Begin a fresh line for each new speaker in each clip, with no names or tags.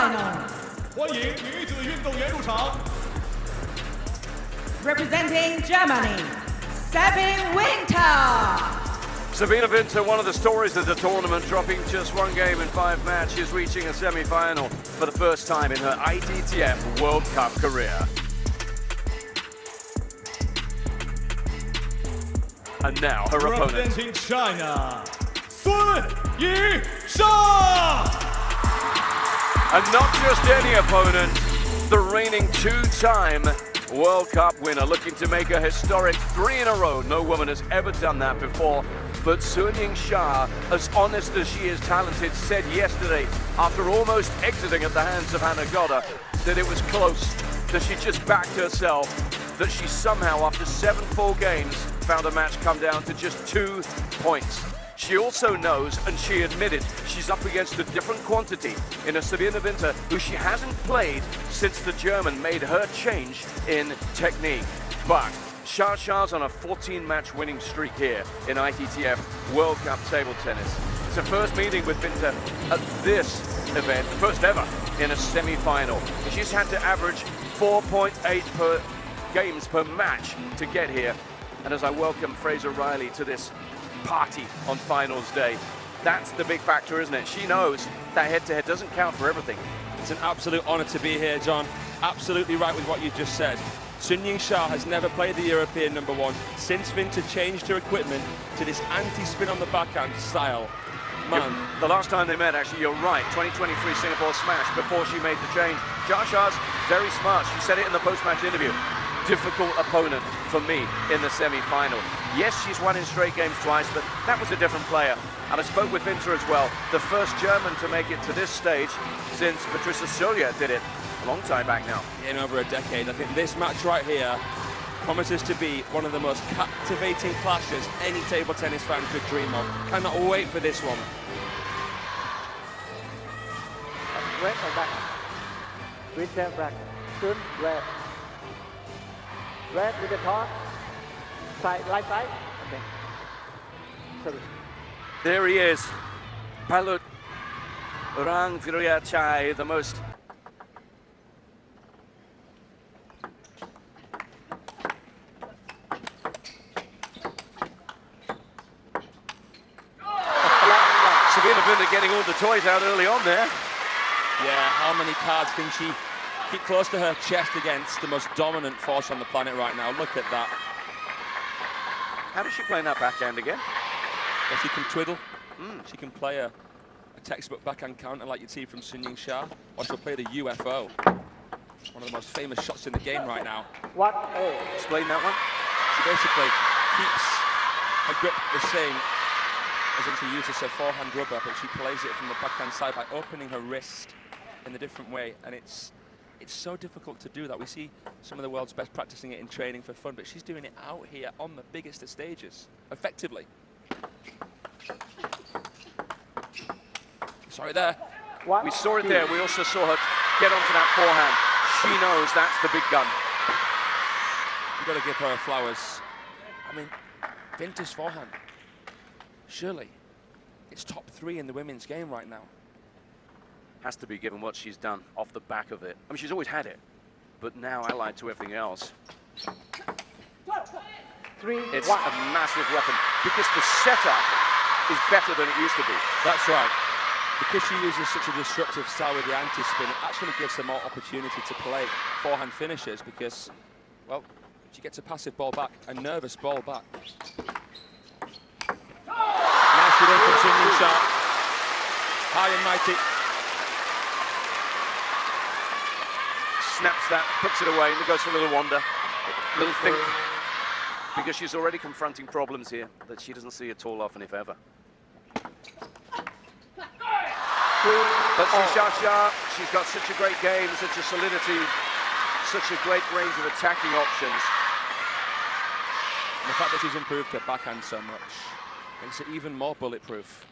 semi-final.
欢迎女子运动员入场。
Representing Germany, Sabine Winter.
Sabine Winter, one of the stories of the tournament, dropping just one game in 5 matches, reaching a semi-final for the first time in her ITTF World Cup career. And now her opponent.
Representing China, Yingsha.
And not just any opponent, the reigning 2-time World Cup winner, looking to make a historic 3 in a row. No woman has ever done that before. But Yingsha, as honest as she is talented, said yesterday, after almost exiting at the hands of Hannah Goddard, that it was close, that she just backed herself, that she somehow, after 7 full games, found a match come down to just 2 points. She also knows, and she admitted, she's up against a different quantity in a Sabine Winter who she hasn't played since the German made her change in technique. But Yingsha's on a 14-match winning streak here in ITTF World Cup table tennis. It's her first meeting with Winter at this event, the first ever in a semi-final. She's had to average 4.8 games per match to get here. And as I welcome Fraser Riley to this party on finals day, that's the big factor, isn't it? She knows that head-to-head doesn't count for everything.
It's an absolute honor to be here, John. Absolutely right with what you just said. Yingsha has never played the European #1 since Winter changed her equipment to this anti-spin on the backhand style. Man.
The last time they met, actually, you're right, 2023 Singapore Smash, before she made the change. Yingsha's very smart. She said it in the post-match interview. Difficult opponent for me in the semi-final. Yes, she's won in straight games twice, but that was a different player. And I spoke with Winter as well, the first German to make it to this stage since Patricia Solia did it a long time back now.
In over a decade. I think this match right here promises to be one of the most captivating clashes any table tennis fan could dream of. Cannot wait for this one.
Red or black? Winter black. Soon red. Red with the toss. Side, right side. Okay. Sorry.
There he is. Palut Rang Chai, the most Sabine Winter getting all the toys out early on there.
Yeah, how many cards can she keep close to her chest against the most dominant force on the planet right now? Look at that.
How does she play in that backhand again?
Well, she can twiddle. She can play a textbook backhand counter like you'd see from Yingsha, or she'll play the UFO. One of the most famous shots in the game right now.
What?
Explain that one.
She basically keeps her grip the same as when she uses her forehand rubber, but she plays it from the backhand side by opening her wrist in a different way, and it's so difficult to do that. We see some of the world's best practicing it in training for fun, but she's doing it out here on the biggest of stages, effectively. Sorry there.
What?
We saw it there. We also saw her get onto that forehand. She knows that's the big gun.
You've got to give her flowers. I mean, Winter's forehand, surely it's top 3 in the women's game right now.
Has to be, given what she's done off the back of it. I mean, she's always had it, but now allied to everything else. It's a massive weapon, because the setup is better than it used to be.
That's right. Because she uses such a disruptive style with the anti-spin, it actually gives her more opportunity to play forehand finishes, because, well, she gets a passive ball back, a nervous ball back. Nice run from Yingsha. High and mighty.
Snaps that, puts it away, and it goes for a little wander, little think, because she's already confronting problems here that she doesn't see at all often, if ever. But Yingsha, she's got such a great game, such a solidity, such a great range of attacking options.
And the fact that she's improved her backhand so much makes it even more bulletproof.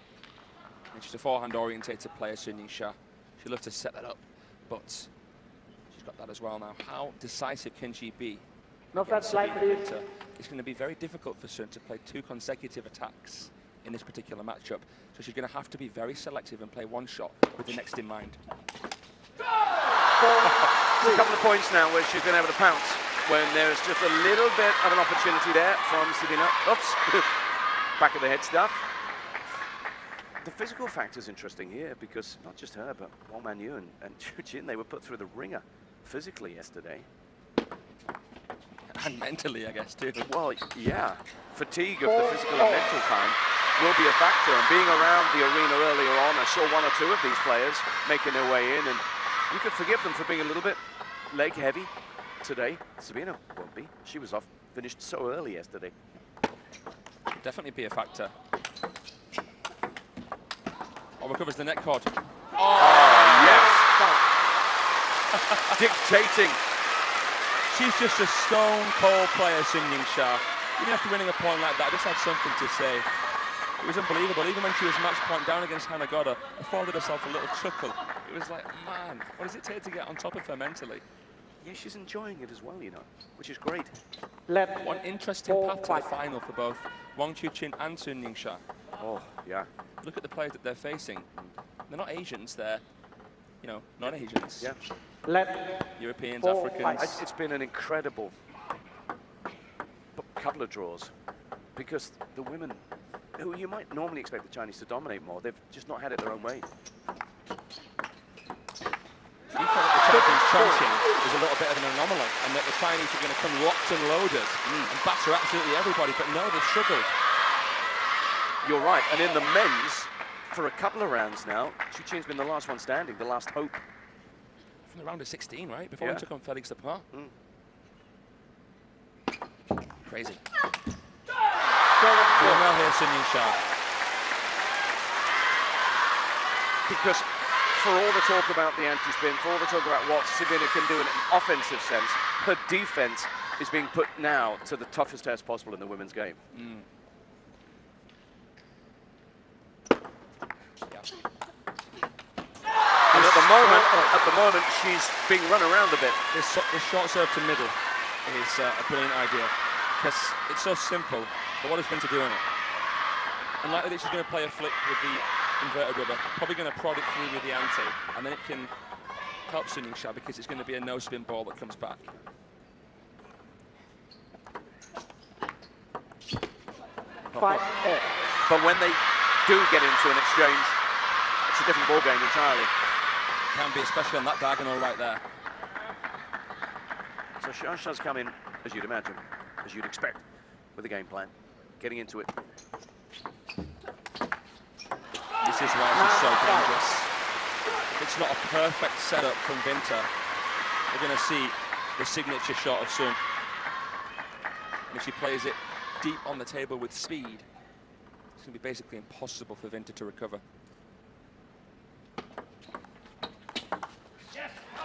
And she's a forehand-orientated player, Yingsha. She loves to set that up, but she's got that as well now. How decisive can she be?
No flat slide, please.
It's going to be very difficult for Sun to play 2 consecutive attacks in this particular matchup. So she's going to have to be very selective and play one shot with the next in mind.
a couple of points now where she's been able to pounce when there's just a little bit of an opportunity there from Sabine. Oops, back of the head stuff. The physical factor is interesting here because not just her, but Wang Manyu and Chu Jin, they were put through the ringer physically yesterday.
And mentally, I guess, too.
Well, yeah. Fatigue of the physical and mental kind will be a factor. And being around the arena earlier on, I saw one or two of these players making their way in, and you could forgive them for being a little bit leg heavy today. Sabine won't be. She was off, finished so early yesterday.
Could definitely be a factor. Oh, recovers the net cord.
Oh, yes. Dictating.
She's just a stone-cold player, Yingsha. Even after winning a point like that, just had something to say. It was unbelievable. Even when she was match point down against Hanagota, afforded herself a little chuckle. It was like, man, what does it take to get on top of her mentally?
Yeah, she's enjoying it as well, you know, which is great.
One interesting path to the final for both Wang Chuqin and Yingsha.
Oh, yeah.
Look at the players that they're facing. They're not Asians, they're, you know, non-Asians.
Yeah.
Europeans, Africans.
It's been an incredible couple of draws because the women, who you might normally expect the Chinese to dominate more, they've just not had it their own way.
We thought that the champions Chongqing is a little bit of an anomaly and that the Chinese are going to come locked and loaded and batter absolutely everybody, but no, they've struggled.
You're right, and in the men's, for a couple of rounds now, Chu Qin's been the last one standing, the last hope.
From the round of 16, right? Before he took on Felix Depart. Crazy. Doing well here, Yingsha.
Because for all the talk about the anti-spin, for all the talk about what Sabine can do in an offensive sense, her defense is being put now to the toughest test possible in the women's game. And at the moment, she's being run around a bit.
This short serve to middle is a brilliant idea because it's so simple. But what is Vinta doing it? Unlikely that she's going to play a flick with the inverted rubber. Probably going to prod it through with the ante, and then it can help Yingsha because it's going to be a no-spin ball that comes back.
But when they do get into an exchange, it's a different ball game entirely.
Can be, especially on that diagonal right there.
So Xiaosha's come in, as you'd imagine, as you'd expect, with a game plan, getting into it.
This is why she's so dangerous. It's not a perfect setup from Vinta. We're going to see the signature shot of Sun. And if she plays it deep on the table with speed, it's going to be basically impossible for Vinta to recover.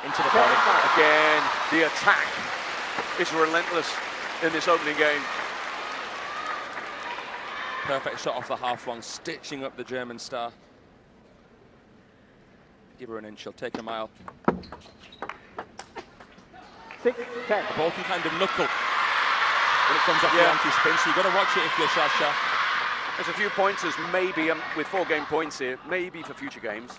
Into the body.
Again, the attack is relentless in this opening game.
Perfect shot off the half one, stitching up the German star. Give her an inch, she'll take a mile.
6-10.
The ball can kind of knuckle when it comes off the anti-spin, so you've got to watch it if you're Xia.
There's a few pointers, maybe, with 4 game points here, maybe for future games.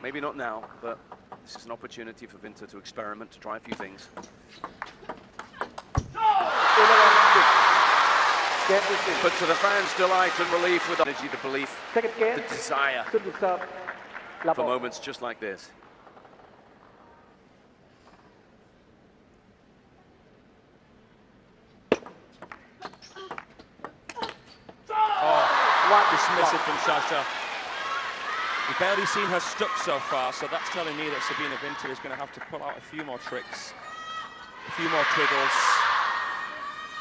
Maybe not now, but this is an opportunity for Vinta to experiment, to try a few things. But to the fans' delight and relief with energy, the belief, the desire for moments just like this.
Dismissive from Xia. We've barely seen her stuck so far, so that's telling me that Sabine Vinta is going to have to pull out a few more tricks, a few more triggles,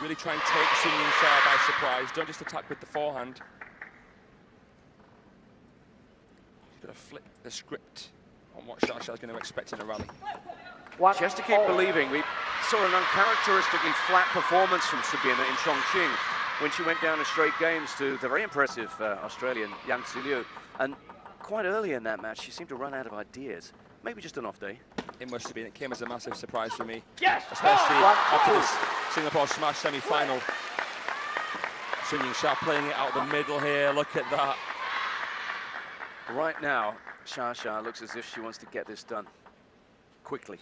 really try and take Yingsha by surprise. Don't just attack with the forehand. She's got to flip the script on what Xia is going to expect in a rally.
She has to keep believing. We saw an uncharacteristically flat performance from Sabine in Chongqing when she went down in straight games to the very impressive Australian Yang Ziliu. And quite early in that match, she seemed to run out of ideas. Maybe just an off day.
It must have been. It came as a massive surprise for me.
Yes!
Especially after this Singapore Smash semi-final. Yingsha playing it out the middle here. Look at that.
Right now, Xia looks as if she wants to get this done quickly.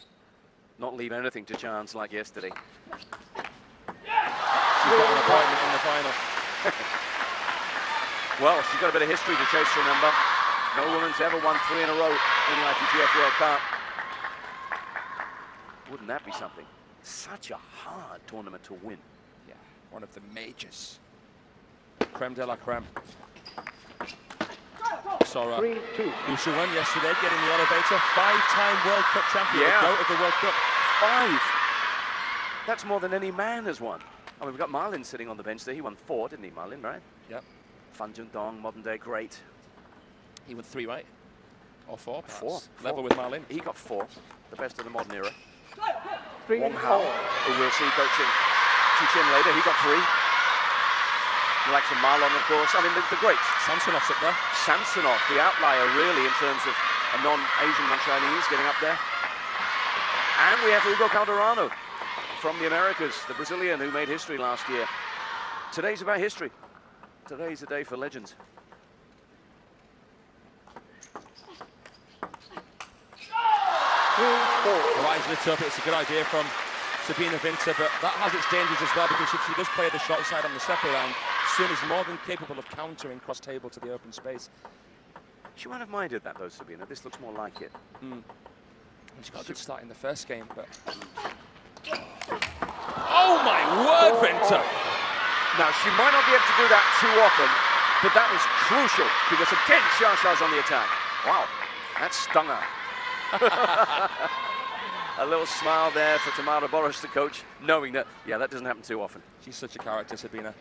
not leave anything to chance like yesterday.
She's got an appointment in the final.
Well, she's got a bit of history to chase, remember. No woman's ever won 3 in a row in the ITTF World Cup. Wouldn't that be something? Such a hard tournament to win.
Yeah, one of the majors. Creme de la creme. Sora, who she won yesterday, getting the elevator. 5-time World Cup champion,
Yeah.
the GOAT of the World Cup.
5. That's more than any man has won. I mean, we've got Marlin sitting on the bench there. He won 4, didn't he, Marlin, right?
Yep.
Fan Jung-dong, modern day great.
He won 3, right? Or 4, perhaps.
4.
Level with Marlin.
He got 4, the best of the modern era.
3
Wong Hao, who we'll see coaching Chi-Chin later, he got 3. The likes of Marlon, of course. I mean, the greats.
Samsonov's up there.
Samsonov, the outlier, really, in terms of a non-Asian, non-Chinese getting up there. And we have Hugo Calderano from the Americas, the Brazilian who made history last year. Today's about history. Today's a day for legends.
The eyes lit up. It's a good idea from Sabine Winter, but that has its dangers as well, because if she does play the short side on the step around, Sun is more than capable of countering cross table to the open space.
She won't have minded that though, Sabina. This looks more like it.
She got a good start in the first game, but... Oh my word, Winter!
Now, she might not be able to do that too often, but that was crucial, because again, Xiaosha's on the attack. Wow, that stung her. A little smile there for Tamara Boris, the coach, knowing that, yeah, that doesn't happen too often.
She's such a character, Sabina.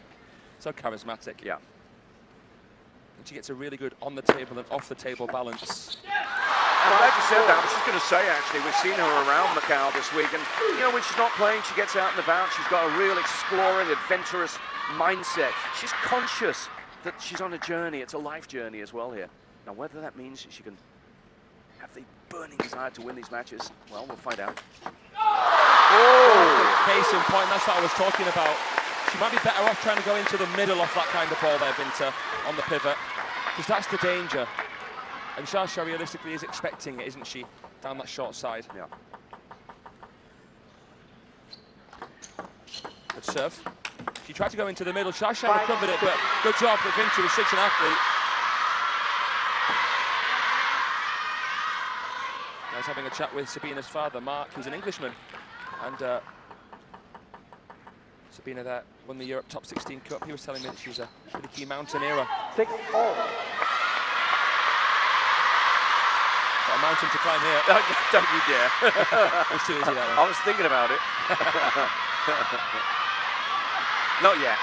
So charismatic.
Yeah.
And she gets a really good on-the-table and off-the-table balance.
And I'm glad you said that. I was just going to say, actually, we've seen her around Macau this week, and, you know, when she's not playing, she gets out and about. She's got a real exploring, adventurous mindset. She's conscious that she's on a journey. It's a life journey as well here. Now, whether that means she can have the burning desire to win these matches, well, we'll find out.
Oh! Case in point, that's what I was talking about. She might be better off trying to go into the middle off that kind of ball there, Winter, on the pivot, because that's the danger. And Xiaosha realistically is expecting it, isn't she, down that short side.
Yeah.
Good serve. She tried to go into the middle. Xiaosha recovered it, but good job that Winter is such an athlete. I was having a chat with Sabina's father, Mark, who's an Englishman, and Sabina there won the Europe Top 16 Cup. He was telling me that she was a really key mountaineer.
6-all.
Got a mountain to climb here.
Don't you dare.
It's too easy, that one.
I was thinking about it. Not yet.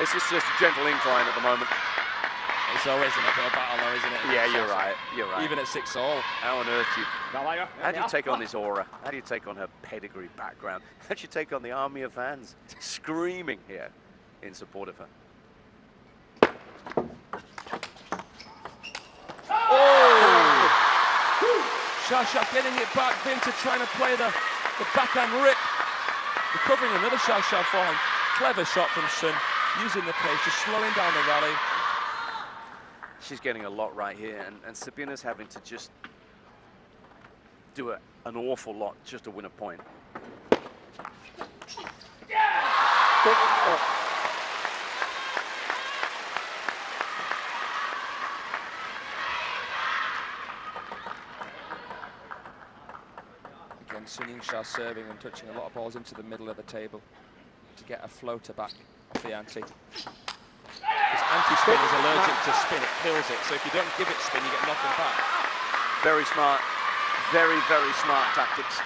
It's just a gentle incline at the moment.
It's always an uphill battle though, isn't it?
Yeah, you're right. You're right.
Even at 6-all.
How on earth how do you take on this aura? How do you take on her pedigree background? How do you take on the army of fans screaming here in support of her?
Oh! Xiaosha getting it back. Winter trying to play the backhand rip. Recovering another Xiaosha forehand. Clever shot from Sun. Using the pace, just slowing down the rally.
She's getting a lot right here, and Sabina's having to just do an awful lot just to win a point.
Again, Sun Yingsha serving and touching a lot of balls into the middle of the table to get a floater back off the ante. Because anti-spin is allergic to spin, it kills it. So if you don't give it spin, you get nothing back.
Very smart. Very, very smart tactics.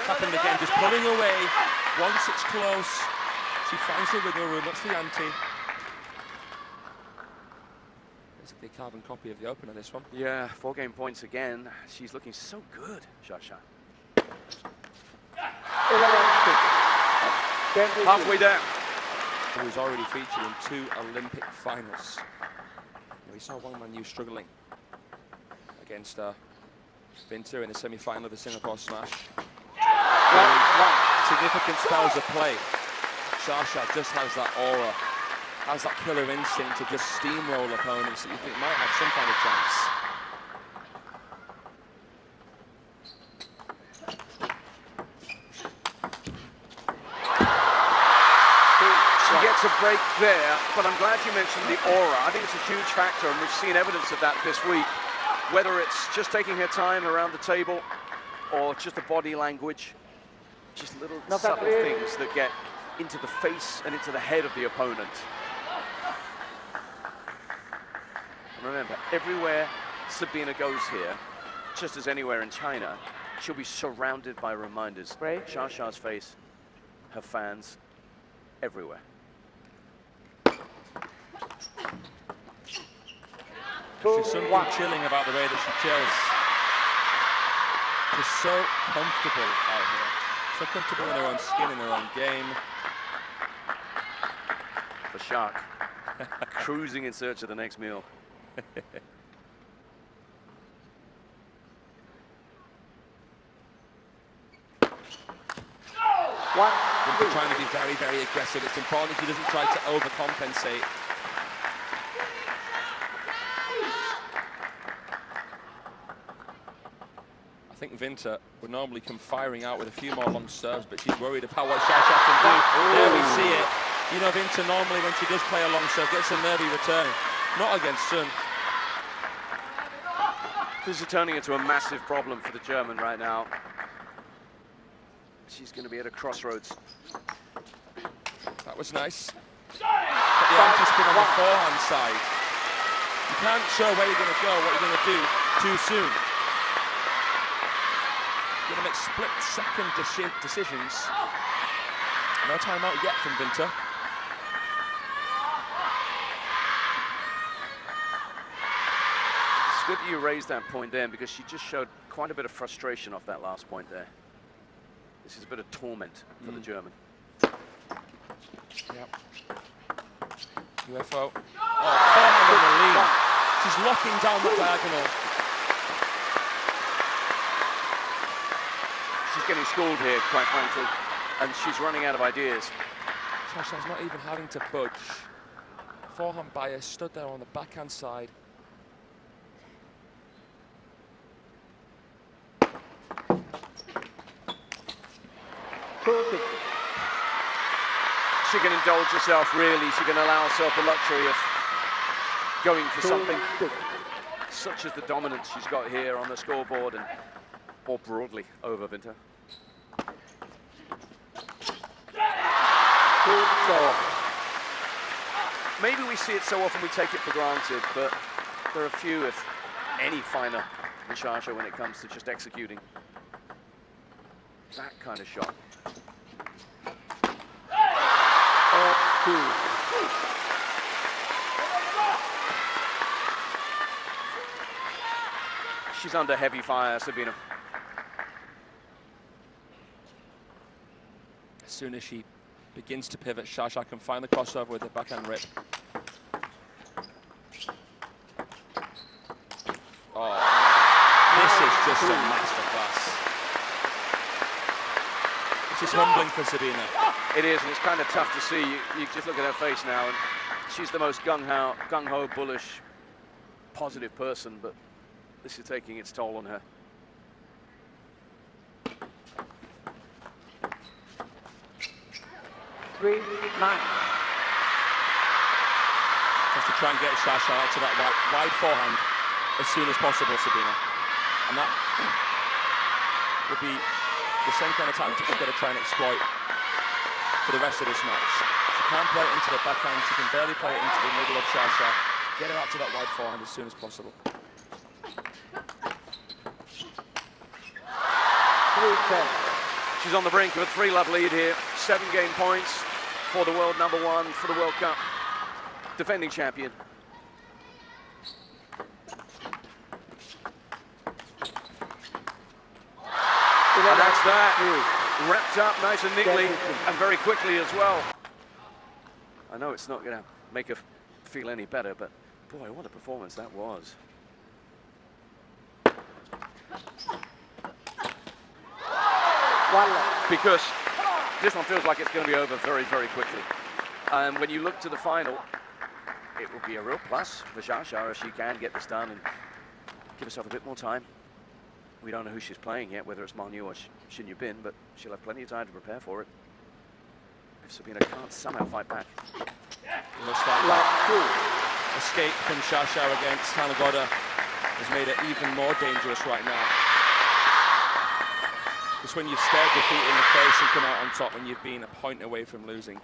Happened again, just pulling away. Once it's close, she finds the wiggle room, that's the ante. Basically a carbon copy of the opener, this one.
Yeah, 4 game points again. She's looking so good, Xiaosha. Halfway down.
Who's already featured in 2 Olympic finals. We saw Wang Manyu struggling against Winter in the semi-final of the Singapore Smash. Significant spells of play. Shasha just has that aura, has that killer instinct to just steamroll opponents that you think might have some kind of chance.
She gets a break there, but I'm glad you mentioned the aura. I think it's a huge factor, and we've seen evidence of that this week. Whether it's just taking her time around the table or just the body language, just little subtle things that get into the face and into the head of the opponent. And remember, everywhere Sabine goes here, just as anywhere in China, she'll be surrounded by reminders. Shasha's face, her fans, everywhere.
There's something chilling about the way that she chills. She's so comfortable out here. So comfortable in her own skin, in her own game.
The shark, cruising in search of the next meal.
Winter trying to be very, very aggressive. It's important he doesn't try to overcompensate. I think Winter would normally come firing out with a few more long serves, but she's worried about what Shasha can do. There we see it. You know, Winter normally, when she does play a long serve, gets a nervy return. Not against Sun.
This is turning into a massive problem for the German right now. She's going to be at a crossroads.
That was nice. Got the anti-spin on the forehand side. You can't show where you're going to go, what you're going to do too soon. You're going to make split-second decisions. No timeout yet from Winter.
It's good that you raised that point there, because she just showed quite a bit of frustration off that last point there. This is a bit of torment for the German.
Yep. UFO. Oh, forehand on the lead. She's locking down the diagonal.
She's getting schooled here, quite frankly, and she's running out of ideas.
Shasha's not even having to budge. Forehand bias stood there on the backhand side.
She can indulge herself, really. She can allow herself the luxury of going for something, such as the dominance she's got here on the scoreboard and more broadly over Winter. Maybe we see it so often we take it for granted, but there are few, if any, finer than Shasha when it comes to just executing that kind of shot. She's under heavy fire, Sabine.
As soon as she begins to pivot, Shasha can find the crossover with the backhand rip. Oh, this is just a masterclass. This is humbling for Sabine.
It is, and it's kind of tough to see. You just look at her face now, and she's the most gung-ho, bullish, positive person, but this is taking its toll on her.
Has to try and get Shasha out to that wide forehand as soon as possible, Sabine. And that will be the same kind of tactic she's got to try and exploit for the rest of this match. She can't play it into the backhand, she can barely play it into the middle of Shasha. Get her out to that wide forehand as soon as possible.
She's on the brink of a 3-love lead here. 7 game points for the world #1 for the World Cup. Defending champion. And that's that. Wrapped up nice and neatly and very quickly as well. I know it's not going to make her feel any better, but boy, what a performance that was. Because This one feels like it's going to be over very, very quickly. And when you look to the final, it will be a real plus for Xia if she can get this done and give herself a bit more time. We don't know who she's playing yet, whether it's Manu or Xin Yubin, but she'll have plenty of time to prepare for it. If Sabine can't somehow fight back.
Looks like escape from Xia against Tanagota has made it even more dangerous right now. Because when you've stared defeat in the face and come out on top and you've been a point away from losing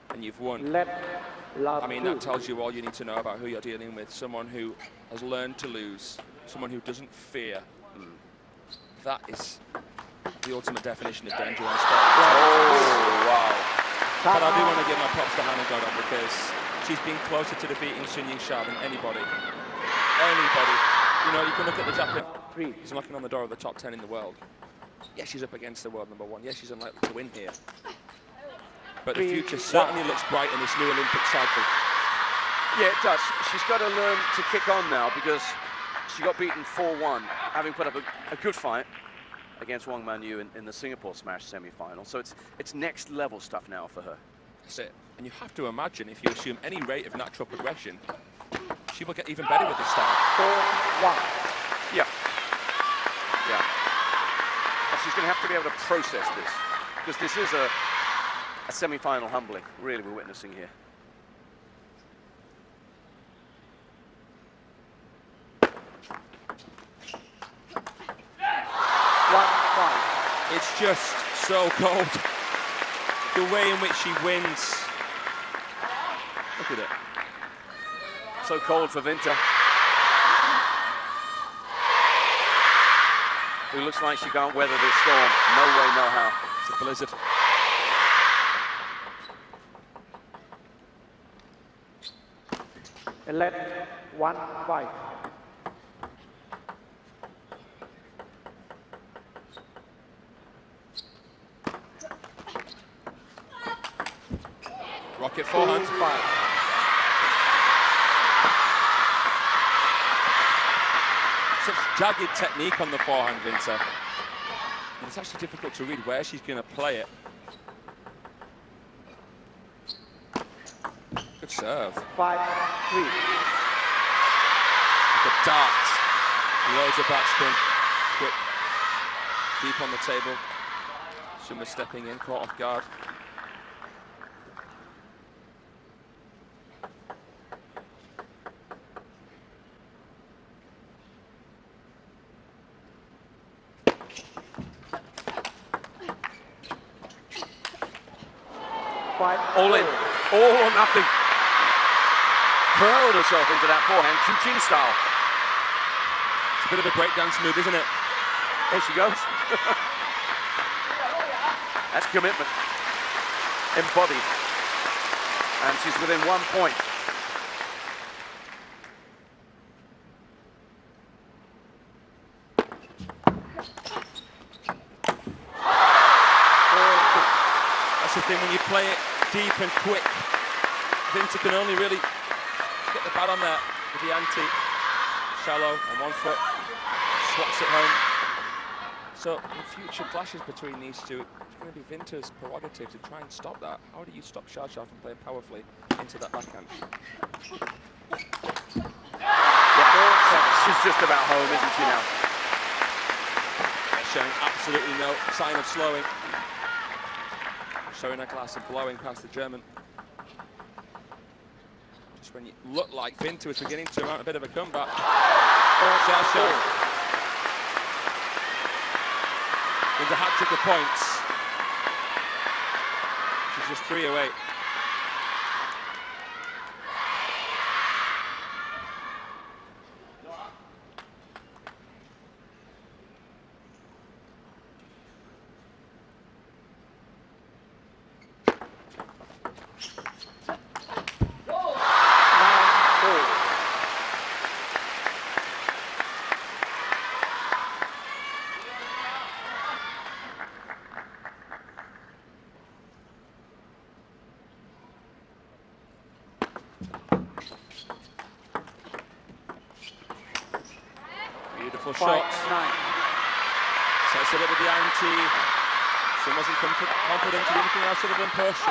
and you've won, I mean, that tells you all you need to know about who you're dealing with. Someone who has learned to lose, someone who doesn't fear. That is the ultimate definition of danger on spot.
Oh, wow.
But I do want to give my props to Tanagota because she's been closer to defeating Yingsha than anybody. You know, you can look at the Japanese. She's knocking on the door of the top 10 in the world. Yes, she's up against the world #1. Yes, she's unlikely to win here. But the future certainly looks bright in this new Olympic cycle.
Yeah, it does. She's got to learn to kick on now because she got beaten 4-1, having put up a good fight against Wang Manu in the Singapore Smash semi-final. So it's next level stuff now for her.
That's it. And you have to imagine, if you assume any rate of natural progression, she will get even better with this style.
4-1.
Yeah. Yeah. And she's going to have to be able to process this because this is a semi-final humbling, really, we're witnessing here.
It's just so cold. The way in which she wins. Look at it.
So cold for Vinta. Who looks like she can't weather this storm. No way, no how.
It's a blizzard.
And let 1-5.
Rocket forehand.
2-5.
Such jagged technique on the forehand, Vinta. And it's actually difficult to read where she's going to play it. Good serve.
5-3.
The dart. Loads of backspin. Quick. Deep on the table. Summer stepping in, caught off guard.
All in, all or nothing. Hurled herself into that forehand, Chu-Chin style.
It's a bit of a breakdance move, isn't it?
There she goes. That's commitment. Embodied. And she's within 1 point.
That's the thing, when you play it deep and quick, Vinta can only really get the bat on there with the ante. Shallow on 1 foot, swats it home. So in future clashes between these two, it's going to be Vinta's prerogative to try and stop that. How do you stop Xia from playing powerfully into that backhand?
Yeah, she's just about home, isn't she now?
Showing absolutely no sign of slowing. Showing her class and blowing past the German. Just when you look like Vinta was beginning to mount a bit of a comeback. Xia with the hat-trick of points. She's just 3 away. Beautiful shot.
5-9.
Sets it up with the ante. Wilson wasn't confident to do anything else other than push.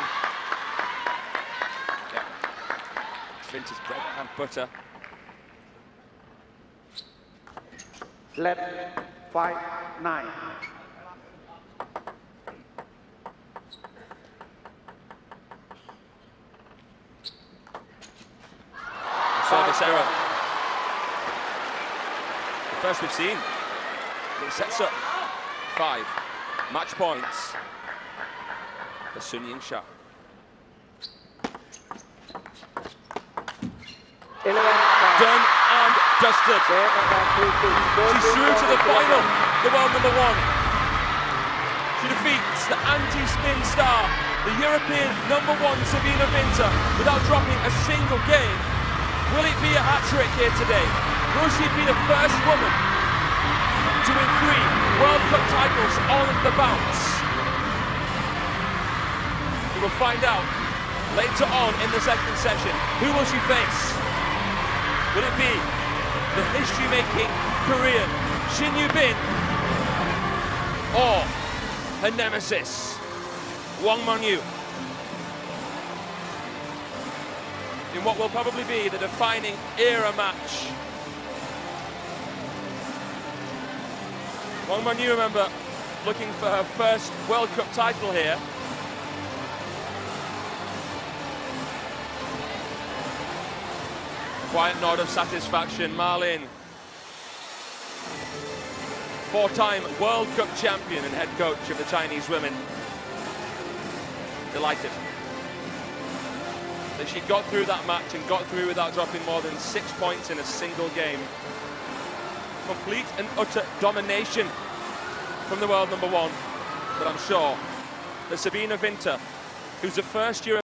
Yeah. Vinta's bread and butter.
Left 5-9.
Service error. The first we've seen. It sets up 5 match points for Yingsha.
11.
Done and dusted. She's through to the final, the world number 1. She defeats the anti-spin star, the European number 1 Sabine without dropping a single game. Will it be a hat-trick here today? Will she be the first woman to win 3 World Cup titles on the bounce? We will find out later on in the second session. Who will she face? Will it be the history-making Korean Shin Yu-bin or her nemesis Wang Man-yu in what will probably be the defining era match? Wang Man-yu, remember, looking for her first World Cup title here. Quiet nod of satisfaction. Marlin, 4-time World Cup champion and head coach of the Chinese women. Delighted that she got through that match and got through without dropping more than 6 points in a single game. Complete and utter domination from the world number 1. But I'm sure that Sabine, who's the first European